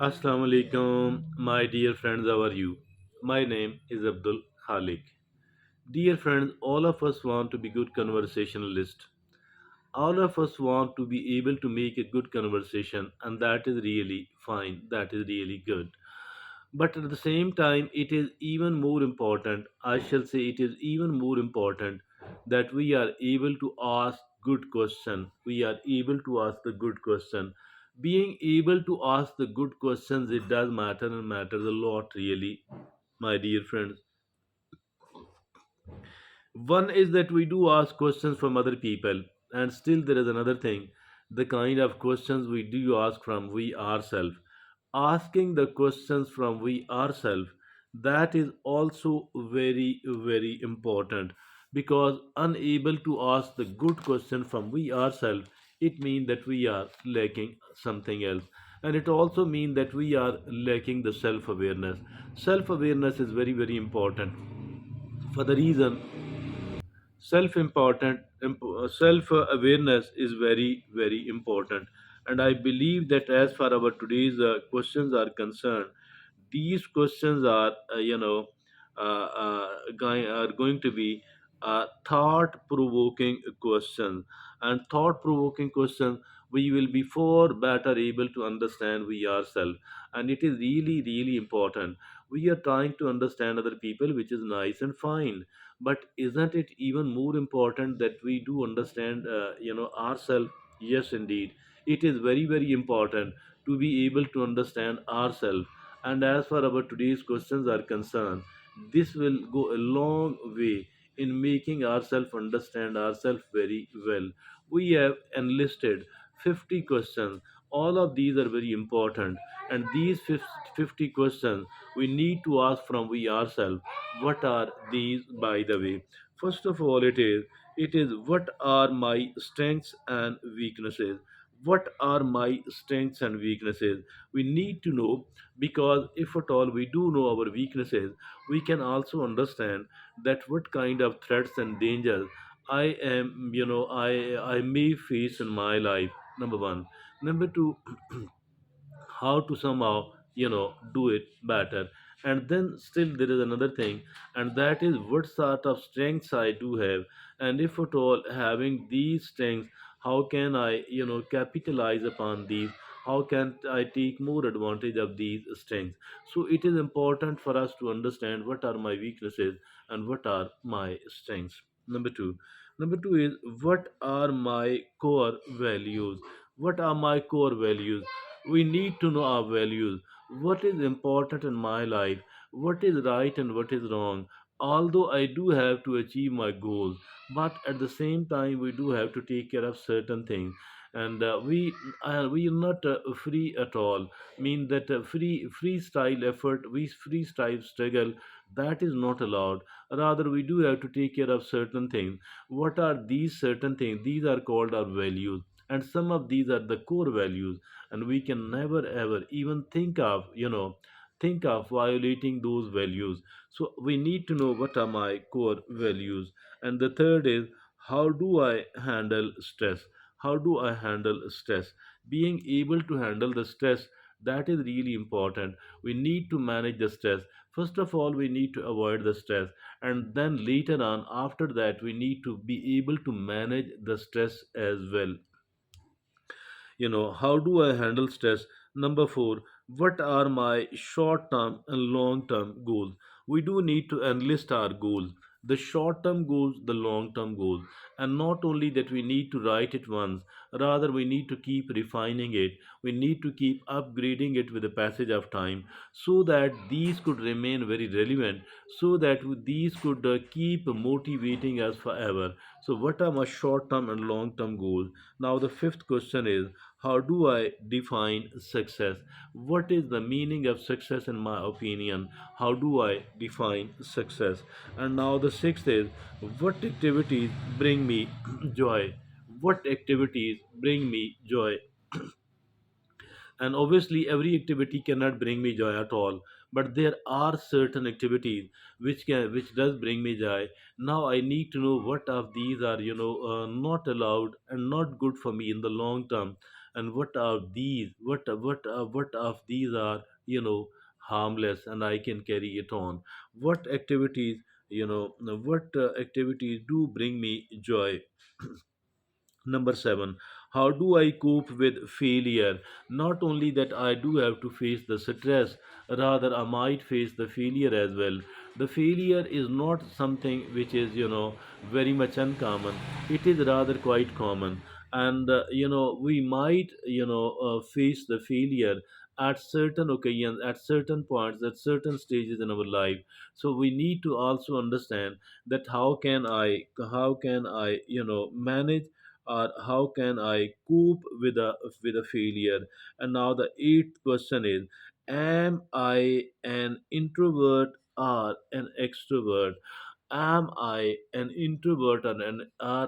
Assalamu alaikum, my dear friends. How are you? My name is Abdul Khalik. Dear friends, all of us want to be good conversationalists. All of us want to be able to make a good conversation, and that is really fine. That is really good. But at the same time, it is even more important, I shall say, it is even more important that we are able to ask good question. We are able to ask the good question. Being able to ask the good questions, it does matter and matters a lot, really, my dear friends. One is that we do ask questions from other people, and still there is another thing, the kind of questions we do ask from we ourselves. Asking the questions from we ourselves, that is also very, very important, because unable to ask the good question from we ourselves, it means that we are lacking something else. And it also means that we are lacking the self awareness. Self awareness is very, very important for the reason self awareness is very, very important. And I believe that as far our today's questions are concerned, these questions are are going to be thought provoking questions. And thought provoking questions, we will be far better able to understand we ourselves. And it is really, really important. We are trying to understand other people, which is nice and fine, but isn't it even more important that we do understand ourselves? Yes, indeed, it is very, very important to be able to understand ourselves. And as far our today's questions are concerned, this will go a long way in making ourselves understand ourselves very well. We have enlisted 50 questions. All of these are very important, and these 50 questions we need to ask from we ourselves. What are these, by the way? First of all, it is what are my strengths and weaknesses? What are my strengths and weaknesses? We need to know, because if at all we do know our weaknesses, we can also understand that what kind of threats and dangers I may face in my life. Number one. Number two, how to somehow do it better. And then still there is another thing, and that is what sort of strengths I do have. And if at all having these strengths, how can I capitalize upon these? How can I take more advantage of these strengths? So it is important for us to understand what are my weaknesses and what are my strengths. Number two is, what are my core values? What are my core values? We need to know our values. What is important in my life? What is right and what is wrong? Although I do have to achieve my goals, but at the same time, we do have to take care of certain things. And we are not free at all. Mean that freestyle effort, we freestyle struggle, that is not allowed. Rather, we do have to take care of certain things. What are these certain things? These are called our values, and some of these are the core values, and we can never ever even think of violating those values. So we need to know what are my core values. And the third is, how do I handle stress? How do I handle stress? Being able to handle the stress, that is really important. We need to manage the stress. First of all, we need to avoid the stress, and then later on, after that, we need to be able to manage the stress as well. How do I handle stress? Number 4, what are my short term and long term goals? We do need to enlist our goals, the short term goals, the long term goals. And not only that, we need to write it once, rather we need to keep refining it. We need to keep upgrading it with the passage of time, so that these could remain very relevant, so that these could keep motivating us forever. So what are my short term and long term goals? Now the fifth question is, how do I define success? What is the meaning of success in my opinion? How do I define success? And now the sixth is, what activities bring me joy? What activities bring me joy? And obviously, every activity cannot bring me joy at all, but there are certain activities which does bring me joy. Now I need to know what of these are not allowed and not good for me in the long term. and what of these are, harmless, and I can carry it on. What activities, what activities do bring me joy. Number seven, how do I cope with failure? Not only that I do have to face the stress, rather I might face the failure as well. The failure is not something which is, very much uncommon. It is rather quite common. And, we might, face the failure at certain occasions, at certain points, at certain stages in our life. So we need to also understand that how can I, manage, or how can I cope with a failure? And now the eighth question is, am I an introvert or an extrovert? Am I an introvert or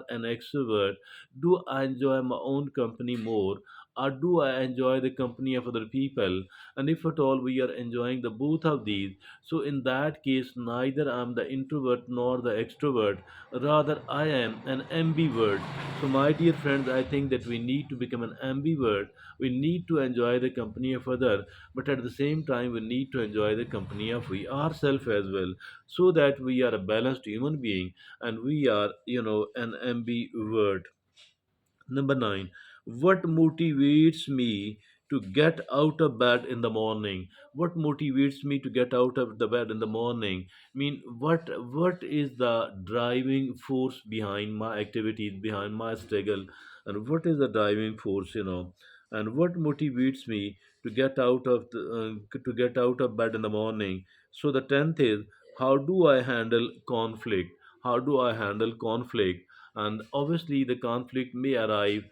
an extrovert? Do I enjoy my own company more, or do I enjoy the company of other people? And if at all we are enjoying the both of these, so in that case, neither I am the introvert nor the extrovert. Rather, I am an ambivert. So, my dear friends, I think that we need to become an ambivert. We need to enjoy the company of others, but at the same time, we need to enjoy the company of we ourselves as well, so that we are a balanced human being, and we are, an ambivert. Number nine, what motivates me to get out of bed in the morning? What motivates me to get out of the bed in the morning? What is the driving force behind my activities, behind my struggle, and what is the driving force? And what motivates me to get out of bed in the morning? So the tenth is, how do I handle conflict? How do I handle conflict? And obviously the conflict may arrive,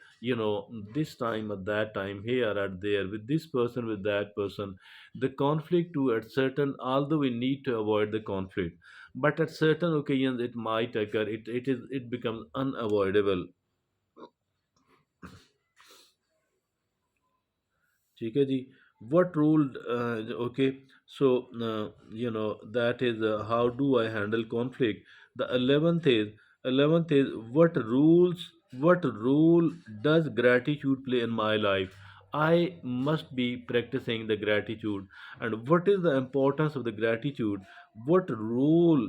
this time at that time, here at there, with this person, with that person. The conflict too, at certain, although we need to avoid the conflict, but at certain occasions it might occur, it becomes unavoidable. ठीक है जी. What role? Okay, so that is, how do I handle conflict? The eleventh is what role does gratitude play in my life? I must be practicing the gratitude. And what is the importance of the gratitude? What role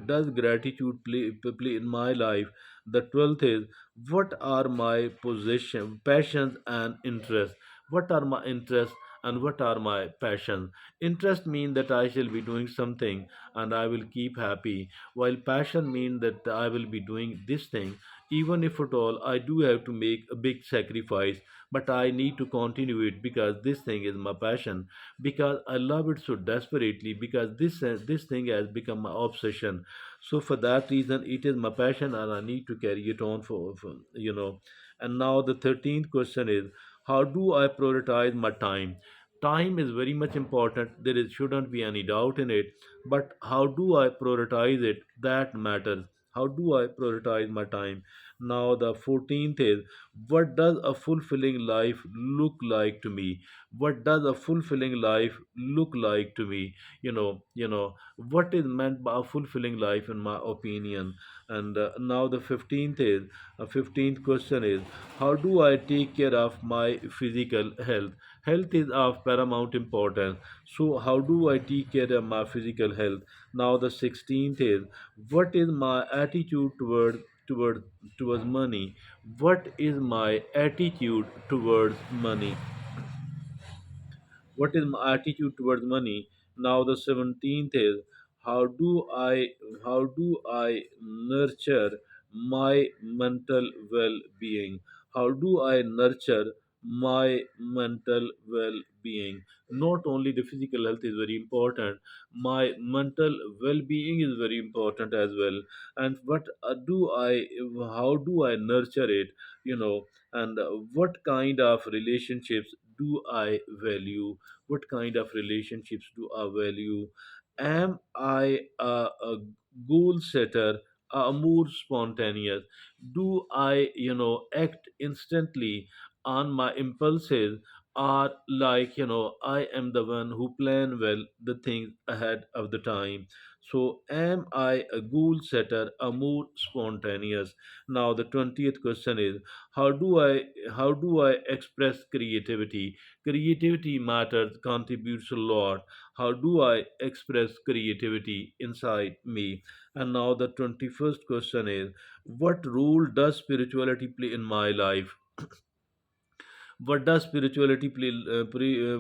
does gratitude play in my life? The 12th is, what are my passions and interests? What are my interests and what are my passions? Interest mean that I shall be doing something and I will keep happy, while passion mean that I will be doing this thing even if at all I do have to make a big sacrifice, but I need to continue it because this thing is my passion, because I love it so desperately, because this thing has become my obsession. So for that reason it is my passion and I need to carry it on for. And now the 13th question is, how do I prioritize my time? Time is very much important. Shouldn't be any doubt in it. But how do I prioritize it? That matters. How do I prioritize my time? Now the 14th is, what does a fulfilling life look like to me? What does a fulfilling life look like to me? What is meant by a fulfilling life in my opinion? And now the 15th question is, how do I take care of my physical health? Health is of paramount importance. So, how do I take care of my physical health? Now, the 16th is, what is my attitude toward towards money? What is my attitude towards money? What is my attitude towards money? Now the 17th is, how do i how do I nurture my mental well-being? How do I nurture my mental well-being? Not only the physical health is very important, my mental well-being is very important as well. And how do I nurture it? And what kind of relationships do I value? What kind of relationships do I value? Am I a goal setter, more spontaneous? Do I, act instantly on my impulses, are like, I am the one who plan well the things ahead of the time. So am I a goal setter, a more spontaneous? Now the 20th question is, how do i how do I express creativity? Creativity matters, contributes a lot. How do I express creativity inside me? And now the 21st question is, what role does spirituality play in my life? What does spirituality play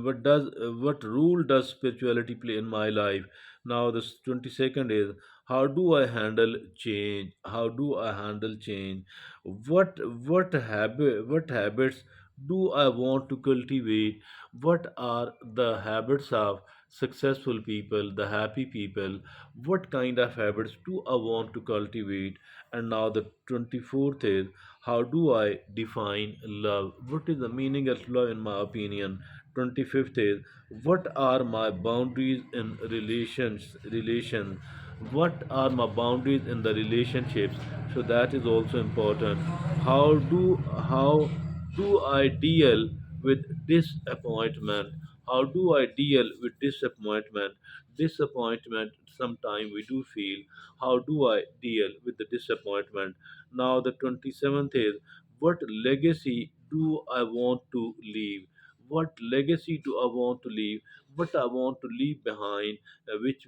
what role does spirituality play in my life? Now the 22nd is, how do I handle change? How do I handle change? What habits do I want to cultivate? What are the habits of successful people, the happy people? What kind of habits do I want to cultivate? And now the 24th is, how do I define love? What is the meaning of love in my opinion? 25th is, what are my boundaries in relation? What are my boundaries in the relationships? So that is also important. How do how do I deal with disappointment? How do I deal with disappointment? Disappointment, sometimes we do feel. How do I deal with the disappointment? Now, the 27th is, what legacy do I want to leave? What legacy do I want to leave? What I want to leave behind, which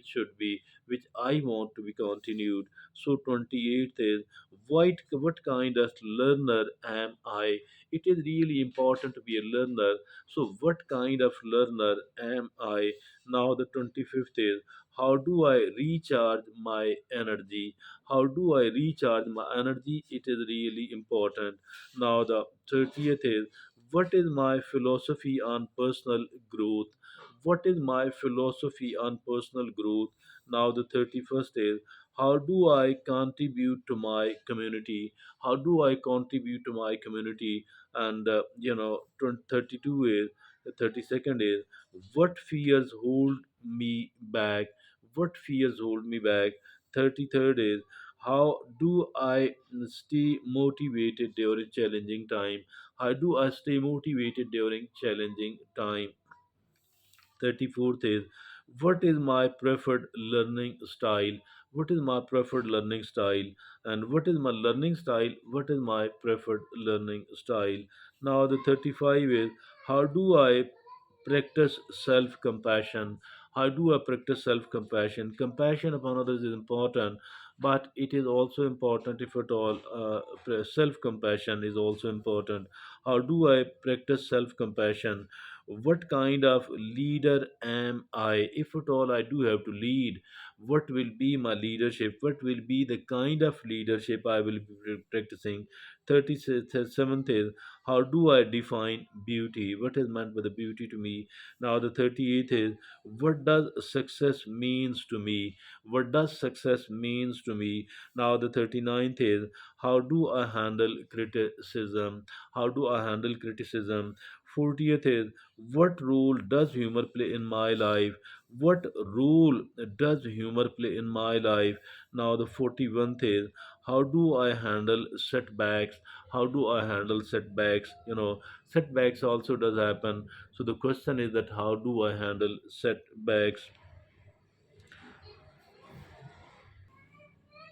should be, which I want to be continued. So 28th is, what kind of learner am I? It is really important to be a learner. So what kind of learner am I? Now the 25th is, how do I recharge my energy? How do I recharge my energy? It is really important. Now, the 30th is, what is my philosophy on personal growth? What is my philosophy on personal growth? Now, the 31st is, how do I contribute to my community? How do I contribute to my community? And 32 is, the 32nd is, what fears hold me back? What fears hold me back? 33rd is, how do I stay motivated during challenging time? How do I stay motivated during challenging time? 34th is, what is my preferred learning style? What is my preferred learning style? And what is my learning style? What is my preferred learning style? Now the 35 is, how do I practice self compassion? How do I practice self compassion? Compassion upon others is important, but it is also important, if at all, self compassion is also important. How do I practice self compassion? What kind of leader am I? If at all I do have to lead, what will be my leadership? What will be the kind of leadership I will be practicing? 37th is, how do I define beauty? What is meant by the beauty to me? Now the 38th is, what does success means to me? What does success means to me? Now the 39th is, how do I handle criticism? How do I handle criticism? 40th is, what role does humor play in my life? What role does humor play in my life? Now the 41st is, how do I handle setbacks? How do I handle setbacks? Setbacks also does happen. So the question is that, how do I handle setbacks?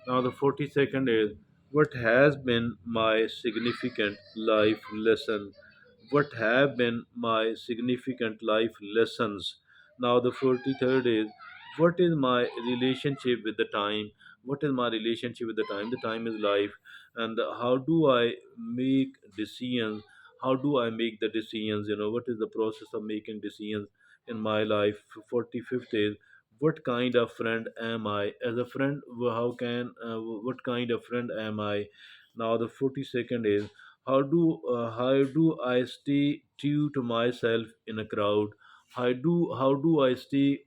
Now, the 42nd is, what has been my significant life lesson? What have been my significant life lessons? Now, the 43rd is, what is my relationship with the time? What is my relationship with the time? The time is life. And how do I make decisions? How do I make the decisions? What is the process of making decisions in my life? 45th is, what kind of friend am I? As a friend, what kind of friend am I? Now the 42nd is, how do I stay true to myself in a crowd? How do I stay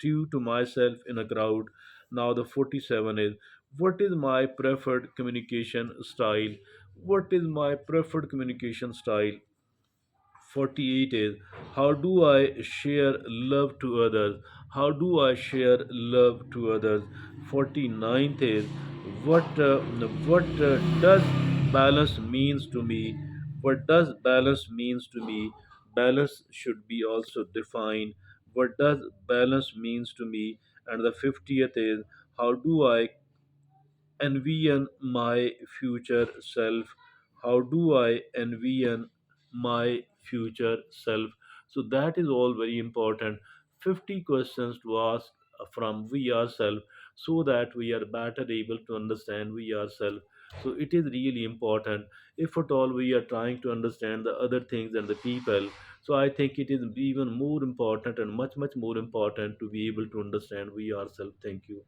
true to myself in a crowd? Now the 47 is, what is my preferred communication style? What is my preferred communication style? 48 is, how do I share love to others? How do I share love to others? 49th is, what does balance means to me? What does balance means to me? Balance should be also defined. What does balance means to me? And the 50th is, how do I envision my future self? How do I envision my future self? So that is all very important. 50 questions to ask from we ourselves, so that we are better able to understand we ourselves. So it is really important. If at all we are trying to understand the other things and the people, so I think it is even more important and much more important to be able to understand we ourselves. Thank you.